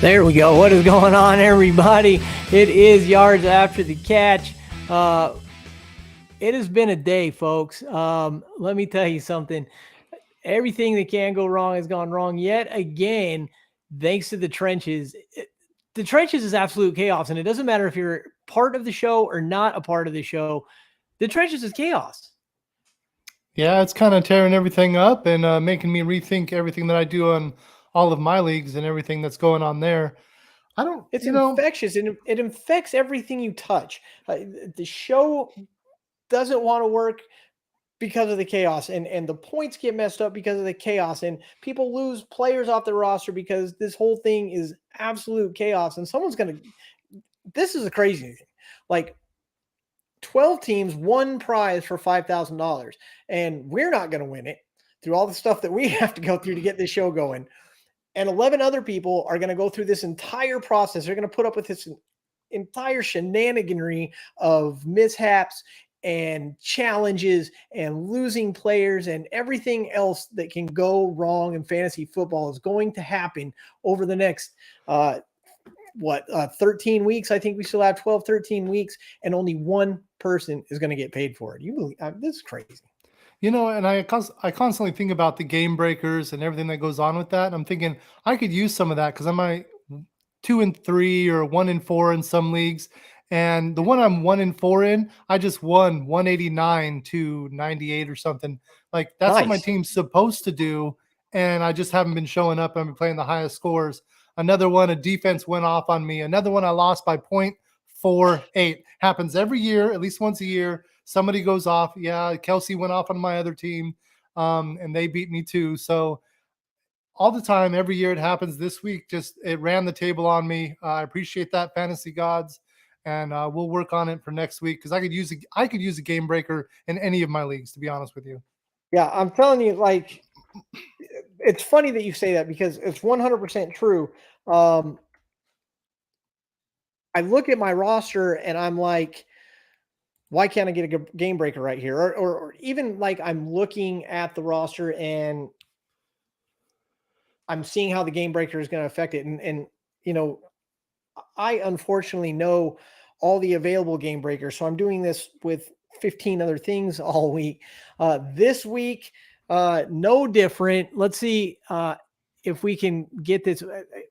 There we go. What is going on, everybody? It is Yards After the Catch. It has been a day, folks. Let me tell you something. Everything that can go wrong has gone wrong yet again, thanks to the trenches. The trenches is absolute chaos, and it doesn't matter if you're part of the show or not a part of the show. The trenches is chaos. Yeah, it's kind of tearing everything up and making me rethink everything that I do on all of my leagues and everything that's going on there. It's infectious, and it infects everything you touch. The show doesn't want to work because of the chaos, and the points get messed up because of the chaos, and people lose players off the roster because this whole thing is absolute chaos. And this is a crazy thing. Like 12 teams, one prize for $5,000, and we're not going to win it through all the stuff that we have to go through to get this show going. And 11 other people are going to go through this entire process. They're going to put up with this entire shenaniganry of mishaps and challenges and losing players and everything else that can go wrong in fantasy football is going to happen over the next 13 weeks. I think we still have 12, 13 weeks, and only one person is going to get paid for it. You believe this is crazy. And I constantly think about the game breakers and everything that goes on with that. And I'm thinking I could use some of that because I might 2-3 or 1-4 in some leagues. And the one I'm 1-4 in, I just won 189 to 98 or something. Like that's what my team's supposed to do. And I just haven't been showing up. I've been playing the highest scores. Another one, a defense went off on me. Another one I lost by 0.48. Happens every year, at least once a year. Somebody goes off. Yeah, Kelsey went off on my other team, and they beat me too. So all the time, every year it happens. This week, it ran the table on me. I appreciate that, fantasy gods, and we'll work on it for next week because I could use a game breaker in any of my leagues, to be honest with you. Yeah, I'm telling you, like, it's funny that you say that because it's 100% true. I look at my roster and I'm like, why can't I get a game breaker right here? Or even like I'm looking at the roster and I'm seeing how the game breaker is going to affect it. And I unfortunately know all the available game breakers. So I'm doing this with 15 other things all week. This week, no different. Let's see if we can get this.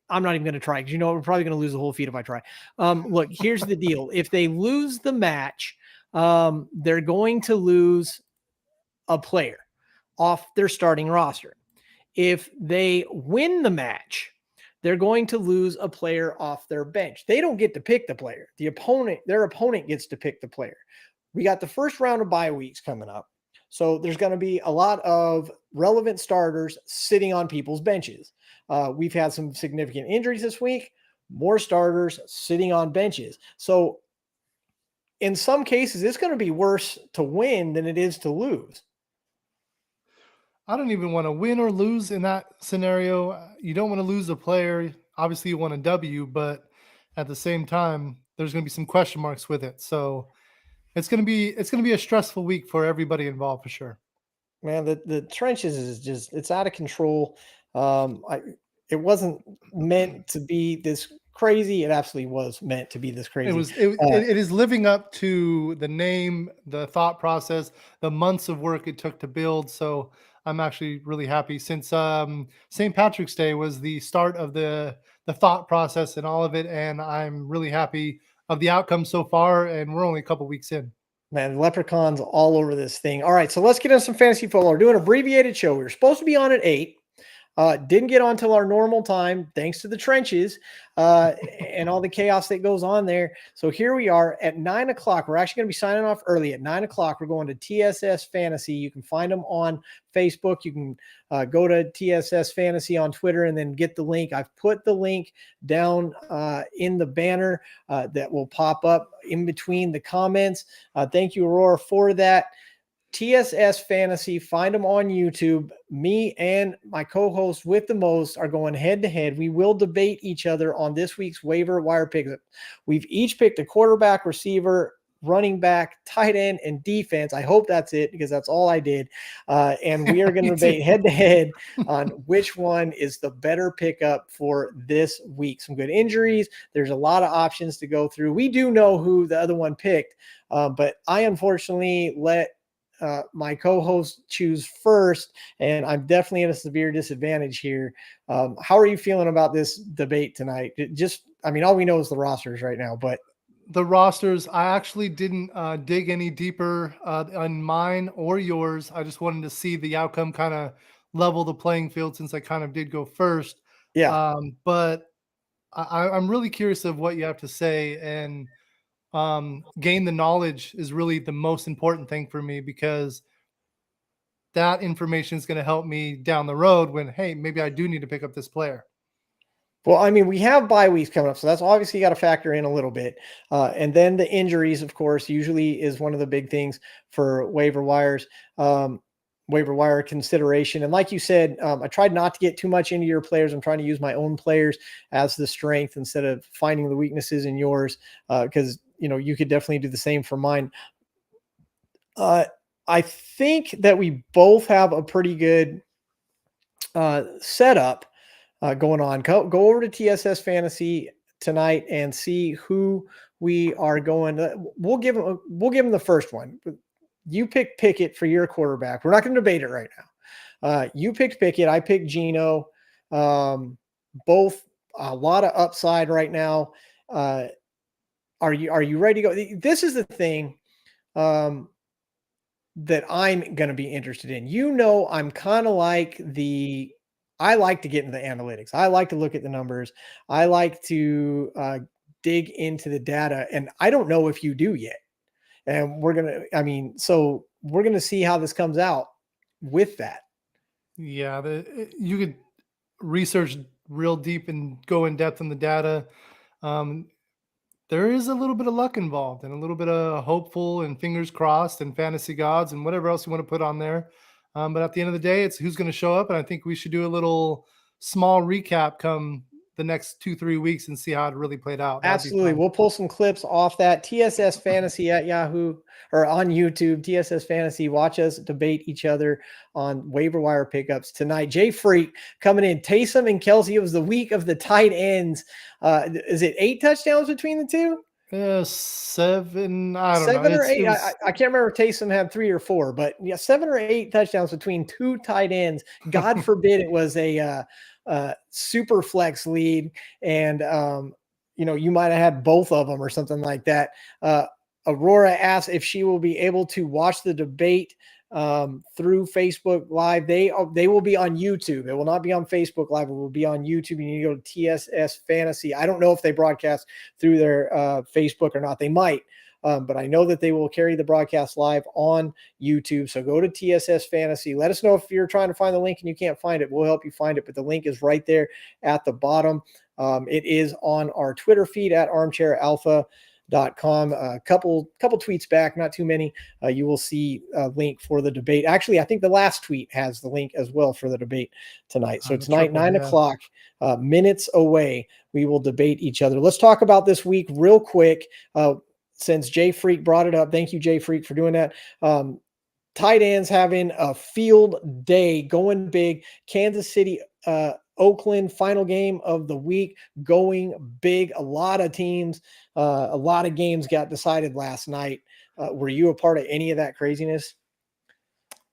I'm not even going to try because we're probably going to lose the whole feed if I try. Look, here's the deal. If they lose the match, they're going to lose a player off their starting roster. If they win the match, they're going to lose a player off their bench. They don't get to pick the player. Their opponent gets to pick the player. We got the first round of bye weeks coming up. So there's going to be a lot of relevant starters sitting on people's benches. We've had some significant injuries this week, more starters sitting on benches. So in some cases, it's going to be worse to win than it is to lose. I don't even want to win or lose in that scenario. You don't want to lose a player. Obviously, you want a W, but at the same time, there's going to be some question marks with it. So it's going to be a stressful week for everybody involved for sure. Man, the trenches is just, it's out of control. It wasn't meant to be this crazy. It absolutely was meant to be this crazy. It is living up to the name, the thought process, the months of work it took to build. So I'm actually really happy since St. Patrick's Day was the start of the thought process and all of it. And I'm really happy of the outcome so far. And we're only a couple weeks in. Man, leprechauns all over this thing. All right, so let's get into some fantasy football. We're doing an abbreviated show. We were supposed to be on at 8. Didn't get on till our normal time, thanks to the trenches and all the chaos that goes on there. So here we are at 9 o'clock. We're actually going to be signing off early at 9 o'clock. We're going to TSS Fantasy. You can find them on Facebook. You can go to TSS Fantasy on Twitter and then get the link. I've put the link down in the banner that will pop up in between the comments. Thank you, Aurora, for that. TSS Fantasy, find them on YouTube. Me and my co-host with the most are going head-to-head. We will debate each other on this week's waiver wire picks. We've each picked a quarterback, receiver, running back, tight end, and defense. I hope that's it because that's all I did. And we are going to debate head to head on which one is the better pickup for this week. Some good injuries. There's a lot of options to go through. We do know who the other one picked, but I unfortunately let my co-host choose first, and I'm definitely at a severe disadvantage here. How are you feeling about this debate tonight? All we know is the rosters right now, but the rosters, I actually didn't dig any deeper on mine or yours. I just wanted to see the outcome, kind of level the playing field, since I kind of did go first. yeah. But I'm really curious of what you have to say, and gain the knowledge is really the most important thing for me, because that information is going to help me down the road when, hey, maybe I do need to pick up this player. Well, I mean, we have bye weeks coming up, so that's obviously got to factor in a little bit. And then the injuries, of course, usually is one of the big things for waiver wire consideration. And like you said, I tried not to get too much into your players. I'm trying to use my own players as the strength instead of finding the weaknesses in yours, because you could definitely do the same for mine. I think that we both have a pretty good setup going on. Go over to TSS Fantasy tonight and see who we are going. We'll give them the first one. You pick Pickett for your quarterback. We're not going to debate it right now. You picked Pickett. I picked Geno. Both a lot of upside right now. Are you ready to go? This is the thing that I'm going to be interested in. I'm kind of like I like to get into the analytics. I like to look at the numbers. I like to dig into the data, and I don't know if you do yet. And we're going to see how this comes out with that. Yeah, you could research real deep and go in depth on the data. There is a little bit of luck involved, and a little bit of hopeful and fingers crossed and fantasy gods and whatever else you want to put on there. But at the end of the day, it's who's going to show up. And I think we should do a little small recap come the next 2-3 weeks and see how it really played out. That'd be Absolutely. fun. We'll pull some clips off that. TSS Fantasy at Yahoo or on YouTube. TSS Fantasy. Watch us debate each other on waiver wire pickups tonight. Jay Freak coming in. Taysom and Kelsey. It was the week of the tight ends. Is it 8 touchdowns between the two? 7. I don't know. 7 or 8. I can't remember if Taysom had 3 or 4, but yeah, 7 or 8 touchdowns between 2 tight ends. God forbid it was a super flex lead, and you might have had both of them or something like that. Aurora asks if she will be able to watch the debate through Facebook Live. They will be on YouTube. It will not be on Facebook Live. It will be on YouTube. You need to go to TSS Fantasy. I don't know if they broadcast through their Facebook or not. They might. But I know that they will carry the broadcast live on YouTube. So go to TSS Fantasy. Let us know if you're trying to find the link and you can't find it. We'll help you find it. But the link is right there at the bottom. It is on our Twitter feed at armchairalpha.com. A couple tweets back, not too many. You will see a link for the debate. Actually, I think the last tweet has the link as well for the debate tonight. So tonight, 9 o'clock, minutes away, we will debate each other. Let's talk about this week real quick. Since Jay Freak brought it up, thank you, Jay Freak, for doing that. Tight ends having a field day, going big. Kansas City, Oakland, final game of the week, going big. A lot of teams, a lot of games got decided last night. Were you a part of any of that craziness?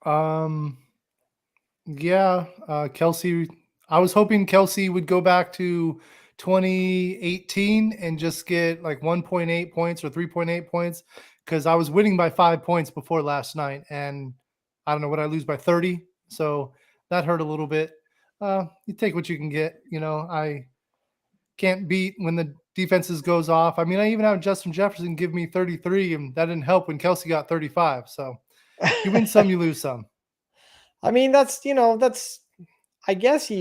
Yeah, Kelsey. I was hoping Kelsey would go back to 2018 and just get like 1.8 points or 3.8 points, because I was winning by 5 points before last night, and I don't know, what I lose by 30, so that hurt a little bit. You take what you can get. I can't beat when the defenses goes off. I mean, I even have Justin Jefferson give me 33, and that didn't help when Kelsey got 35. So you win some, you lose some. I mean, I guess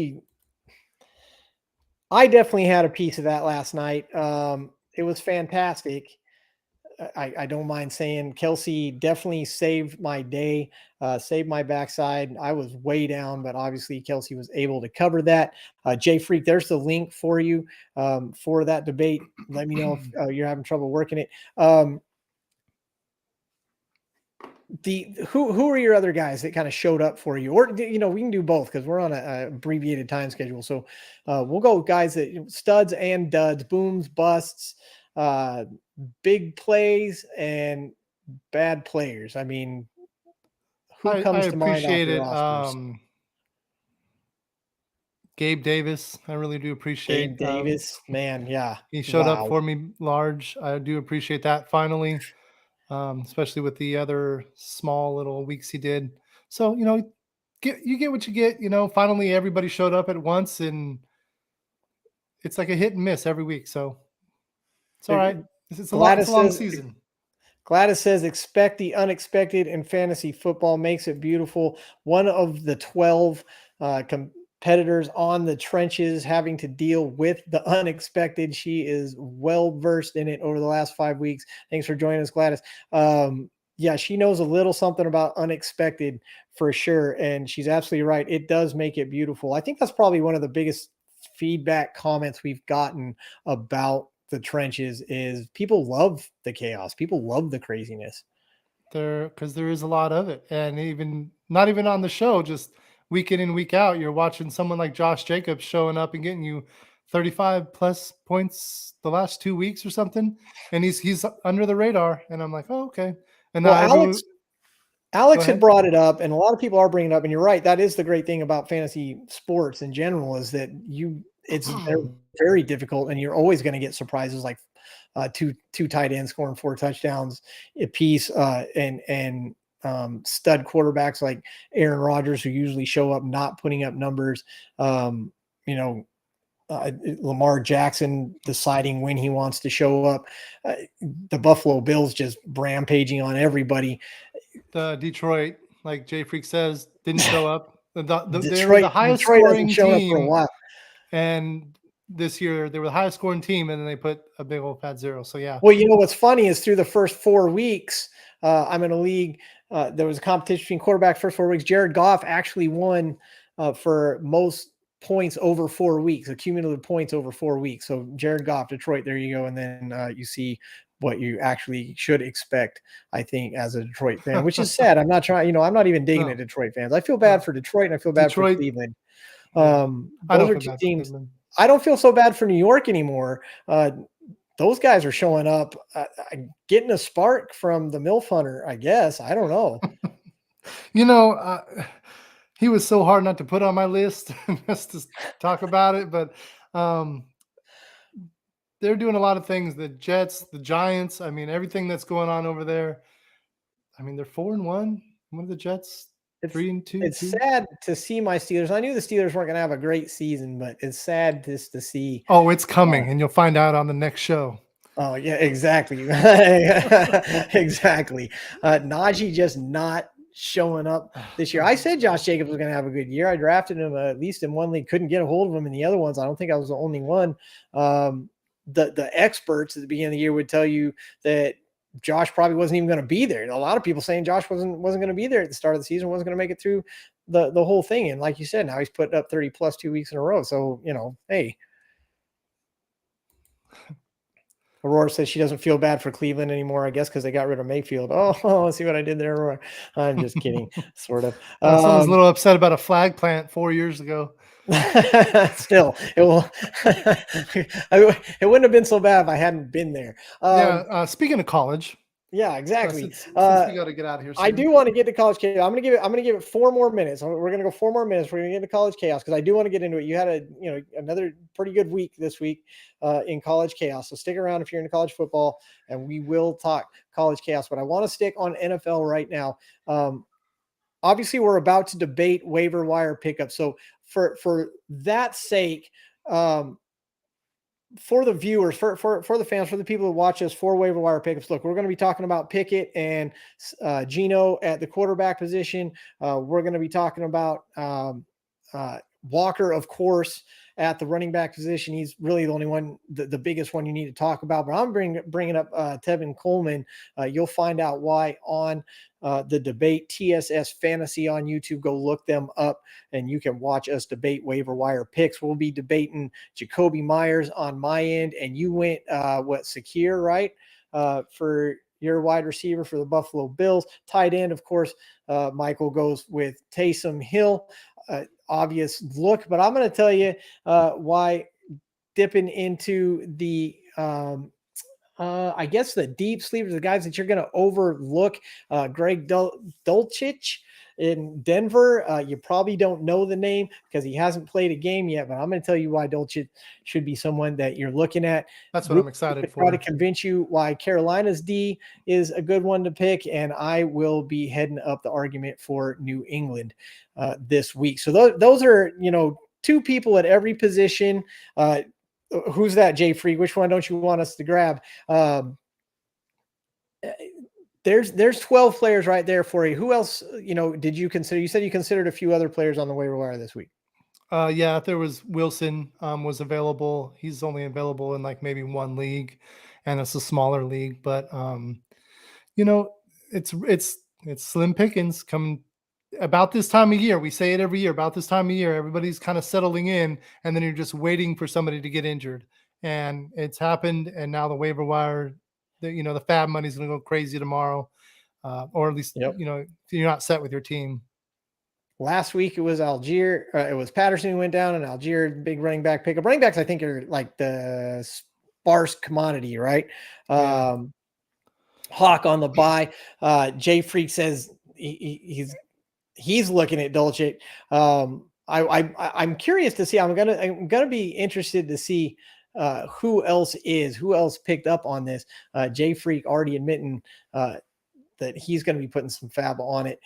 I definitely had a piece of that last night. It was fantastic. I don't mind saying Kelsey definitely saved my day, saved my backside. I was way down, but obviously Kelsey was able to cover that. Jay Freak, there's the link for you for that debate. Let me know if you're having trouble working it. who are your other guys that kind of showed up for you? Or we can do both because we're on a abbreviated time schedule. So we'll go with guys that studs and duds, booms, busts, uh, big plays, and bad players. I mean, who I comes to mind off appreciate the it. rosters? Gabe Davis, I really do Gabe appreciate. Davis, man, yeah, He showed up wow. for me large. I do appreciate that finally, especially with the other small little weeks he did. So you get what you get. Finally everybody showed up at once, and it's like a hit and miss every week. So it's all right. It's a lot. It's a Gladys long says season. Gladys says, expect the unexpected in fantasy football makes it beautiful. One of the 12 competitors on the trenches having to deal with the unexpected. She is well versed in it over the last 5 weeks. Thanks for joining us, Gladys. Yeah, she knows a little something about unexpected for sure. And she's absolutely right. It does make it beautiful. I think that's probably one of the biggest feedback comments we've gotten about the trenches is people love the chaos. People love the craziness. Because there is a lot of it, and even not even on the show, just week in and week out, you're watching someone like Josh Jacobs showing up and getting you 35 plus points the last 2 weeks or something, and he's under the radar, and I'm like, oh, okay. And Well, now everyone, go Alex had ahead. brought it up, and a lot of people are bringing it up. And you're right; that is the great thing about fantasy sports in general is that they're very difficult, and you're always going to get surprises like two tight ends scoring 4 touchdowns a piece, and stud quarterbacks like Aaron Rodgers who usually show up not putting up numbers. Um, you know, Lamar Jackson deciding when he wants to show up. The Buffalo Bills just rampaging on everybody. The Detroit, like Jay Freak says, didn't show up. They were the Detroit highest Detroit hasn't scoring shown up for a team, while. and this year they were the highest scoring team, and then they put a big old fat zero. So yeah, Well, what's funny is through the first 4 weeks, I'm in a league. There was a competition between quarterbacks first 4 weeks. Jared Goff actually won for most points over 4 weeks, accumulative points over 4 weeks. So Jared Goff, Detroit, there you go. And then you see what you actually should expect, I think, as a Detroit fan, which is sad. I'm not trying, I'm not even digging no, at Detroit fans. I feel bad no. for Detroit and I feel bad for Detroit, Cleveland. yeah, I Those don't are feel two bad for teams. Cleveland. I don't feel so bad for New York anymore. Those guys are showing up, getting a spark from the MILF Hunter, I guess. I don't know. You know, he was so hard not to put on my list just to talk about it, but um, they're doing a lot of things. The Jets, the Giants. I mean, everything that's going on over there. I mean, they're 4-1. One of the Jets, It's 3-2 it's too. sad to see my Steelers. I knew the Steelers weren't going to have a great season, but it's sad just to see. Oh, it's Uh, coming, and you'll find out on the next show. oh yeah, exactly, exactly. Najee just not showing up this year. I said Josh Jacobs was going to have a good year. I drafted him at least in one league. Couldn't get a hold of him in the other ones. I don't think I was the only one. The experts at the beginning of the year would tell you that Josh probably wasn't even going to be there. A lot of people saying Josh wasn't going to be there at the start of the season, wasn't going to make it through the whole thing. And like you said, now he's putting up 30 plus 2 weeks in a row. So, hey, Aurora says she doesn't feel bad for Cleveland anymore, I guess, because they got rid of Mayfield. Oh, see what I did there, Aurora. I'm just kidding, sort of. Someone's a little upset about a flag plant 4 years ago. Still, it will. It wouldn't have been so bad if I hadn't been there. Yeah. Speaking of college, Yeah, exactly. since we got to get out of here soon. I do want to get to college chaos. I'm gonna give it 4 more minutes. We're gonna go 4 more minutes. We're gonna get into college chaos because I do want to get into it. You had another pretty good week this week in college chaos. So stick around if you're into college football, and we will talk college chaos. But I want to stick on NFL right now. Obviously, we're about to debate waiver wire pickup. So for that sake, for the viewers, for the fans, for the people who watch us for waiver wire pickups, look, we're going to be talking about Pickett and Geno at the quarterback position. We're going to be talking about Walker, of course, at the running back position. He's really the only one, the biggest one you need to talk about. But I'm bringing up Tevin Coleman. You'll find out why on the debate TSS Fantasy on YouTube. Go look them up, and you can watch us debate waiver wire picks. We'll be debating Jacoby Myers on my end, and you went Sakir, right? For your wide receiver for the Buffalo Bills. Tight end, of course, Michael goes with Taysom Hill. Obvious look, but I'm going to tell you why dipping into the I guess the deep sleepers, the guys that you're going to overlook. Greg Dulcich in Denver. You probably don't know the name because he hasn't played a game yet, but I'm going to tell you why Dulcich should be someone that you're looking at. That's what I'm excited for. Try to convince you why Carolina's D is a good one to pick, and I will be heading up the argument for New England this week. So those are, two people at every position. Who's that, Jay Freak? Which one don't you want us to grab? There's 12 players right there for you. Who else, did you consider? You said you considered a few other players on the waiver wire this week. Yeah, there was Wilson was available. He's only available in like maybe one league, and it's a smaller league. But it's slim pickings coming about this time of year. We say it every year. About this time of year, everybody's kind of settling in, and then you're just waiting for somebody to get injured. And it's happened. And now the waiver wire, the fab money's going to go crazy tomorrow, or at least you're not set with your team. Last week it was Algier. It was Patterson who went down, and Algier, big running back pickup. Running backs, I think, are like the sparse commodity, right? Yeah. Hawk on the bye. Jay Freak says he's looking at Dulcich. I'm curious to see. I'm gonna be interested to see who else picked up on this. Jay Freak already admitting that he's going to be putting some fab on it.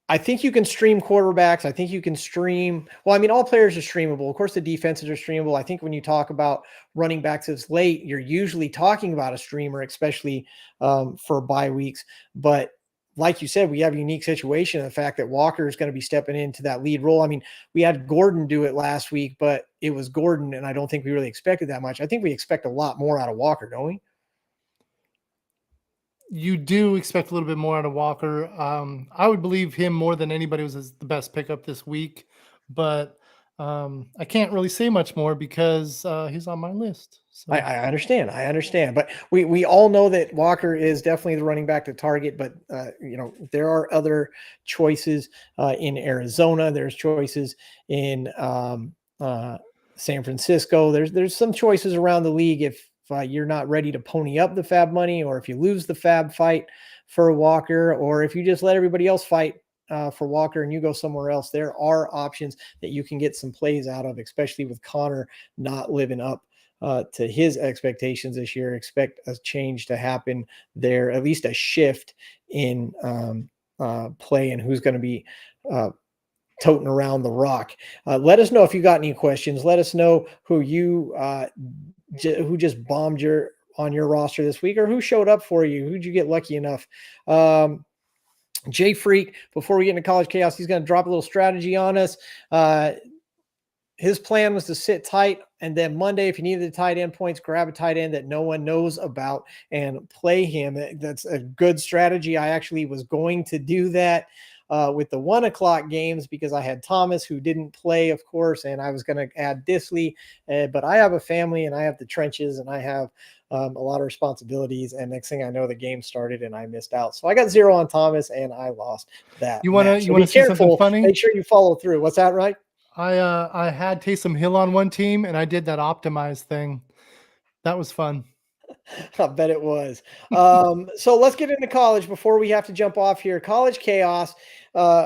I think you can stream quarterbacks. I think you can stream. Well, all players are streamable. Of course, the defenses are streamable. I think when you talk about running backs as late, you're usually talking about a streamer, especially for bye weeks. But like you said, we have a unique situation. The fact that Walker is going to be stepping into that lead role. We had Gordon do it last week, but it was Gordon, and I don't think we really expected that much. I think we expect a lot more out of Walker, don't we? You do expect a little bit more out of Walker. I would believe him more than anybody was the best pickup this week, but I can't really say much more because he's on my list. So. I understand, but we all know that Walker is definitely the running back to target, but there are other choices in Arizona. There's choices in San Francisco. There's some choices around the league if you're not ready to pony up the fab money, or if you lose the fab fight for Walker, or if you just let everybody else fight for Walker and you go somewhere else. There are options that you can get some plays out of, especially with Connor not living up to his expectations this year. Expect a change to happen there, at least a shift in play and who's going to be toting around the rock. Let us know if you got any questions. Let us know who just bombed on your roster this week, or who showed up for you. Who'd you get lucky enough? Jay Freak, before we get into college chaos, he's going to drop a little strategy on us. His plan was to sit tight, and then Monday, if you needed the tight end points, grab a tight end that no one knows about and play him. That's a good strategy. I actually was going to do that with the 1 o'clock games because I had Thomas, who didn't play, of course, and I was going to add Disley. But I have a family, and I have the trenches, and I have a lot of responsibilities. And next thing I know, the game started, and I missed out. So I got 0 on Thomas, and I lost that. You want to see something funny? Make sure you follow through. What's that, right? I had Taysom Hill on one team, and I did that optimized thing. That was fun. I bet it was. So let's get into college before we have to jump off here. College chaos.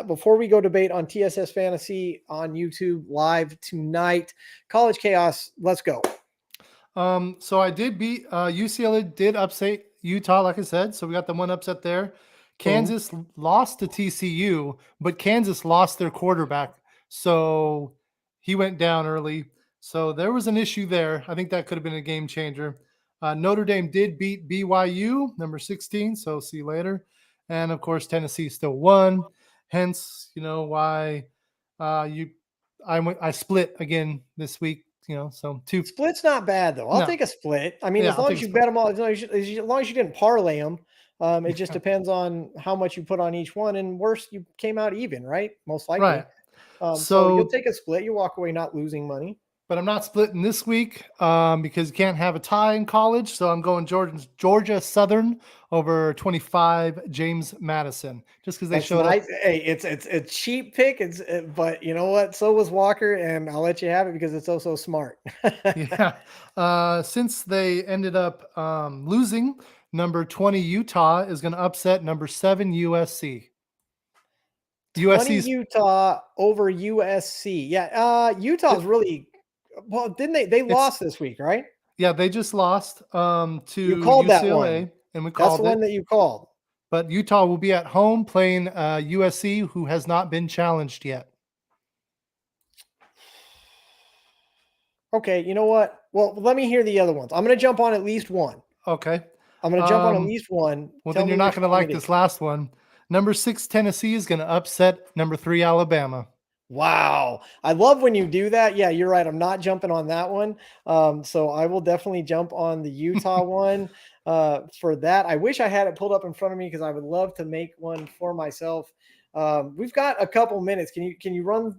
Before we go debate on TSS Fantasy on YouTube live tonight. College chaos. Let's go. So I did beat UCLA did upset Utah, like I said. So we got the one upset there. Kansas lost to TCU, but Kansas lost their quarterback. So he went down early. So there was an issue there. I think that could have been a game changer. Notre Dame did beat BYU, number 16. So see you later. And of course, Tennessee still won. Hence, why I split again this week. So 2 split's not bad though. I'll take a split. As long as you bet them all, as long as you didn't parlay them. It just depends on how much you put on each one, and worse, you came out even, right? Most likely. Right. So you'll take a split. You walk away not losing money. but I'm not splitting this week because you can't have a tie in college. So I'm going Georgia Southern over 25 James Madison, just because they That's showed up. nice. Hey, it's a cheap pick. But you know what? So was Walker, and I'll let you have it because it's so smart. Yeah. Since they ended up losing, number 20 Utah is going to upset number 7 USC. 20 USC's Utah over USC. Yeah, Utah's really well. Didn't they it's lost this week, right? yeah, they just lost to You called that one. UCLA, and we That's the called one it. that you called. But Utah will be at home playing USC, who has not been challenged yet. Okay, you know what? Well, let me hear the other ones. I'm going to jump on at least one. Okay. I'm going to jump on at least one. Well, Tell then you're me not which going to one like it is. this last one. Number 6 Tennessee is going to upset number 3 Alabama. Wow. I love when you do that. Yeah, you're right. I'm not jumping on that one. So I will definitely jump on the Utah one for that. I wish I had it pulled up in front of me because I would love to make one for myself. We've got a couple minutes. Can you run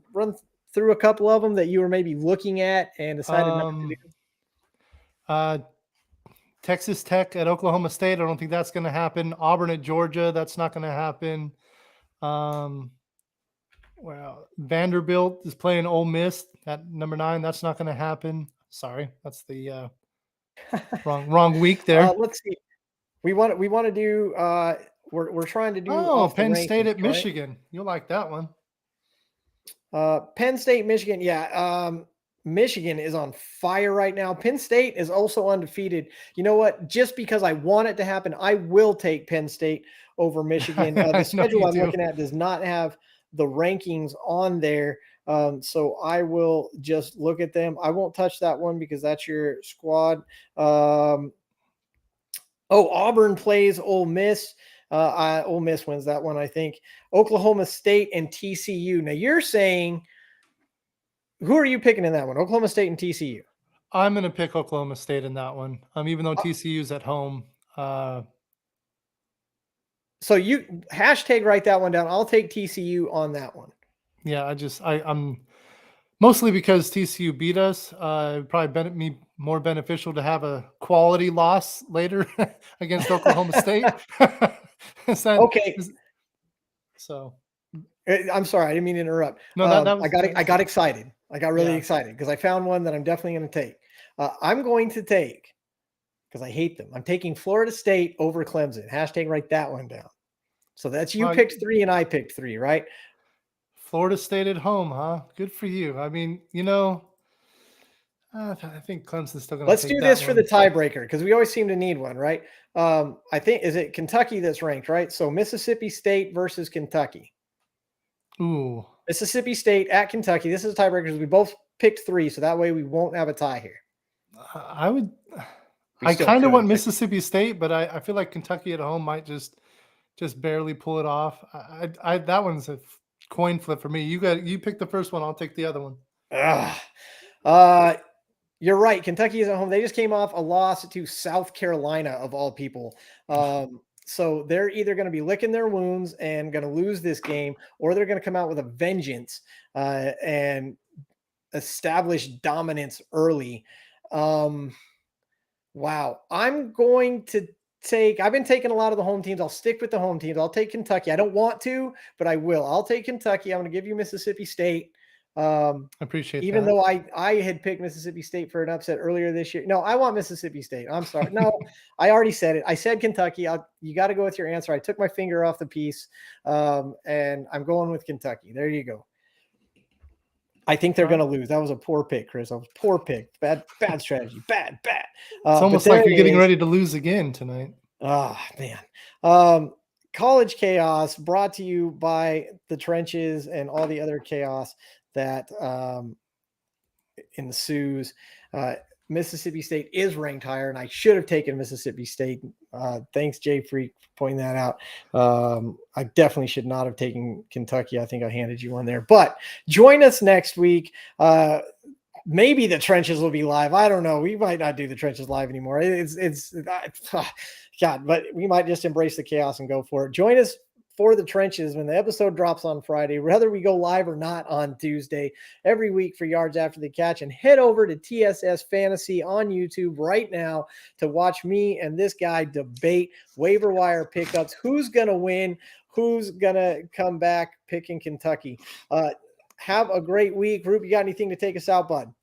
through a couple of them that you were maybe looking at and decided not to do? Texas Tech at Oklahoma State. I don't think that's going to happen. Auburn at Georgia. That's not going to happen. Well, Vanderbilt is playing Ole Miss at number 9. That's not going to happen. Sorry, that's the wrong week there. Let's see. We want to do. We're trying to do. Oh, Penn State at right? Michigan. You'll like that one. Penn State, Michigan. Yeah. Michigan is on fire right now. Penn State is also undefeated. You know what? Just because I want it to happen, I will take Penn State over Michigan. The schedule I'm looking at does not have the rankings on there. So I will just look at them. I won't touch that one because that's your squad. Auburn plays Ole Miss. Ole Miss wins that one, I think. Oklahoma State and TCU. Now you're saying, who are you picking in that one? Oklahoma State and TCU. I'm going to pick Oklahoma State in that one. Even though TCU's at home. So you hashtag write that one down. I'll take TCU on that one. Yeah, I'm mostly because TCU beat us. It'd probably be more beneficial to have a quality loss later against Oklahoma State. Okay. So I'm sorry, I didn't mean to interrupt. No, I got excited. I got really excited because I found one that I'm definitely going to take. I'm going to take, because I hate them, I'm taking Florida State over Clemson. Hashtag write that one down. So that's you picked 3 and I picked 3, right? Florida State at home, huh? Good for you. I mean, I think Clemson's still going to. Let's do this for the tiebreaker because we always seem to need one, right? I think, is it Kentucky that's ranked, right? So Mississippi State versus Kentucky. Ooh. Mississippi State at Kentucky. This is a tiebreaker because we both picked 3, so that way we won't have a tie here. I kind of want Mississippi State, but I feel like Kentucky at home might just barely pull it off. That one's a coin flip for me. You pick the first one. I'll take the other one. You're right. Kentucky is at home. They just came off a loss to South Carolina, of all people. So they're either going to be licking their wounds and going to lose this game, or they're going to come out with a vengeance and establish dominance early. Wow. I'm going to I've been taking a lot of the home teams. I'll stick with the home teams. I'll take Kentucky. I don't want to, but I will. I'll take Kentucky. I'm going to give you Mississippi State. I appreciate even though I had picked Mississippi State for an upset earlier this year. No, I want Mississippi State. I'm sorry. No, I already said it. I said Kentucky. You got to go with your answer. I took my finger off the piece, and I'm going with Kentucky. There you go. I think they're going to lose. That was a poor pick, Chris. That was a poor pick. Bad strategy. Bad. It's almost like you're getting ready to lose again tonight. Oh, man. College chaos brought to you by the trenches and all the other chaos that ensues. Mississippi State is ranked higher, and I should have taken Mississippi State. Thanks, Jay Freak, for pointing that out. I definitely should not have taken Kentucky. I think I handed you one there. But join us next week. Maybe the trenches will be live. I don't know. We might not do the trenches live anymore. It's God, but we might just embrace the chaos and go for it. Join us for the trenches when the episode drops on Friday, whether we go live or not on Tuesday, every week for Yards After the Catch. And head over to TSS Fantasy on YouTube right now to watch me and this guy debate waiver wire pickups. Who's going to win? Who's going to come back picking Kentucky? Have a great week. Rube, you got anything to take us out, bud?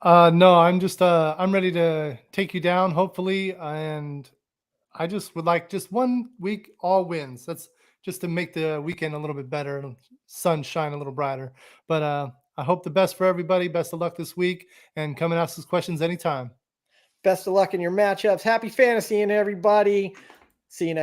No, I'm ready to take you down, hopefully. And I just would like just 1 week, all wins. That's just to make the weekend a little bit better, and sun shine a little brighter. But I hope the best for everybody. Best of luck this week, and come and ask us questions anytime. Best of luck in your matchups. Happy fantasy, and everybody. See you next